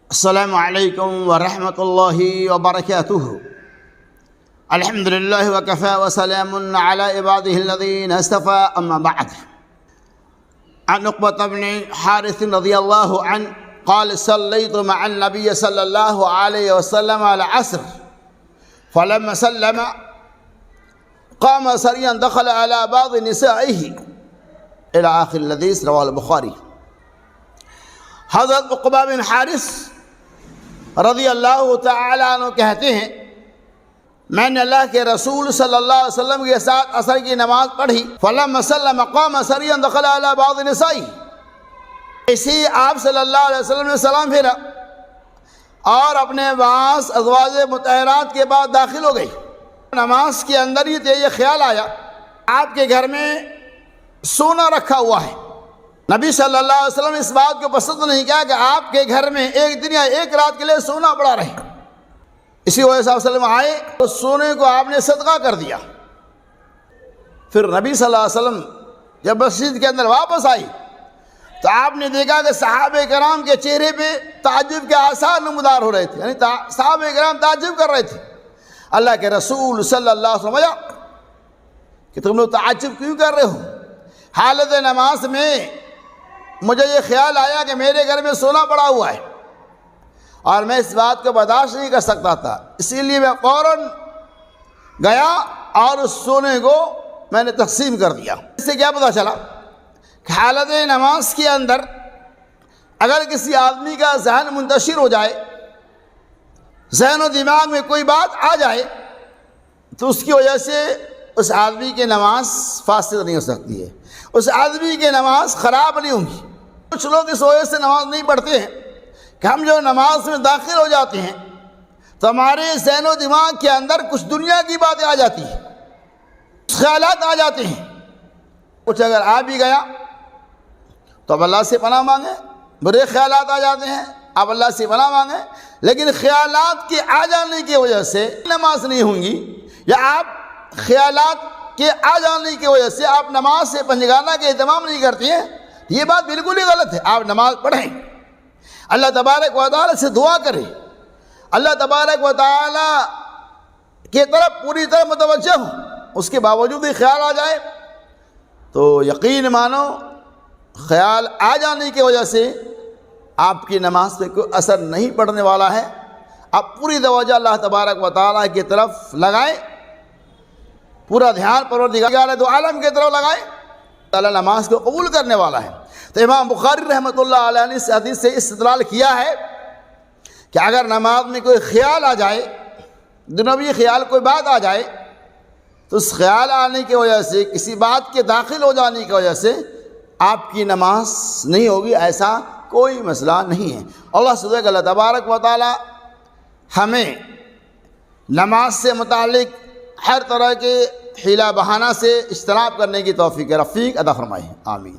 السلام علیکم ورحمۃ اللہ وبرکاتہ۔ الحمد للہ وکفى وسلام علی عباده الذین اصطفى، اما بعد۔ عن عقبة بن حارث رضی اللہ عنہ قال صلیت مع النبی صلی اللہ علیہ وسلم العصر فلما سلم قام سريا دخل على بعض نسائه الى آخر الحدیث، رواه البخاری۔ حضرت عقبہ بن حارث رضی اللہ تعالیٰ عنہ کہتے ہیں، میں نے اللہ کے رسول صلی اللہ علیہ وسلم کے ساتھ عصر کی نماز پڑھی، فلما سلم قام سريا دخل على بعض نسائه، اسی آپ صلی اللہ علیہ وسلم نے سلام پھیرا اور اپنے بعض ازواج مطہرات کے بعد داخل ہو گئی۔ نماز کے اندر ہی یہ خیال آیا آپ کے گھر میں سونا رکھا ہوا ہے۔ نبی صلی اللہ علیہ وسلم نے اس بات کو پسند نہیں کیا کہ آپ کے گھر میں ایک دن یا ایک رات کے لیے سونا پڑا رہے۔ اسی وجہ سے آپ صلی اللہ علیہ وسلم آئے تو سونے کو آپ نے صدقہ کر دیا۔ پھر نبی صلی اللہ علیہ وسلم جب مسجد کے اندر واپس آئی تو آپ نے دیکھا کہ صحابہ کرام کے چہرے پہ تعجب کے آثار نمودار ہو رہے تھے، یعنی صحابہ کرام تعجب کر رہے تھے۔ اللہ کے رسول صلی اللہ علیہ وسلم کہ تم لوگ تعجب کیوں کر رہے ہو؟ حالت نماز میں مجھے یہ خیال آیا کہ میرے گھر میں سونا پڑا ہوا ہے اور میں اس بات کو برداشت نہیں کر سکتا تھا، اسی لیے میں فوراً گیا اور اس سونے کو میں نے تقسیم کر دیا۔ اس سے کیا پتہ چلا کہ حالت نماز کے اندر اگر کسی آدمی کا ذہن منتشر ہو جائے، ذہن و دماغ میں کوئی بات آ جائے تو اس کی وجہ سے اس آدمی کی نماز فاسد نہیں ہو سکتی ہے، اس آدمی کی نماز خراب نہیں ہوگی۔ کچھ لوگ اس وجہ سے نماز نہیں پڑھتے ہیں کہ ہم جو نماز میں داخل ہو جاتے ہیں تو ہمارے ذہن و دماغ کے اندر کچھ دنیا کی باتیں آ جاتی ہیں، خیالات آ جاتے ہیں۔ کچھ اگر آ بھی گیا تو اب اللہ سے پناہ مانگیں، برے خیالات آ جاتے ہیں آپ اللہ سے پناہ مانگیں، لیکن خیالات کے آ جانے کی وجہ سے نماز نہیں ہوں گی، یا آپ خیالات کے آ جانے کی وجہ سے آپ نماز سے پنجگانہ کے اہتمام نہیں کرتی ہیں، یہ بات بالکل ہی غلط ہے۔ آپ نماز پڑھیں، اللہ تبارک و تعالیٰ سے دعا کریں، اللہ تبارک و تعالیٰ کی طرف پوری طرح متوجہ ہوں، اس کے باوجود بھی خیال آ جائے تو یقین مانو خیال آ جانے کی وجہ سے آپ کی نماز پہ کوئی اثر نہیں پڑنے والا ہے۔ آپ پوری توجہ اللہ تبارک و تعالیٰ کی طرف لگائیں، پورا دھیان پروردگار دو عالم کی طرف لگائیں، اللہ نماز کو قبول کرنے والا ہے۔ تو امام بخاری رحمۃ اللہ علیہ نے اس حدیث سے استدلال کیا ہے کہ اگر نماز میں کوئی خیال آ جائے، دنیاوی خیال کوئی بات آ جائے تو اس خیال آنے کی وجہ سے، کسی بات کے داخل ہو جانے کی وجہ سے آپ کی نماز نہیں ہوگی، ایسا کوئی مسئلہ نہیں ہے۔ اللہ تبارک و تعالی ہمیں نماز سے متعلق ہر طرح کے حیلہ بہانہ سے اجتناب کرنے کی توفیق رفیق عطا فرمائے، آمین۔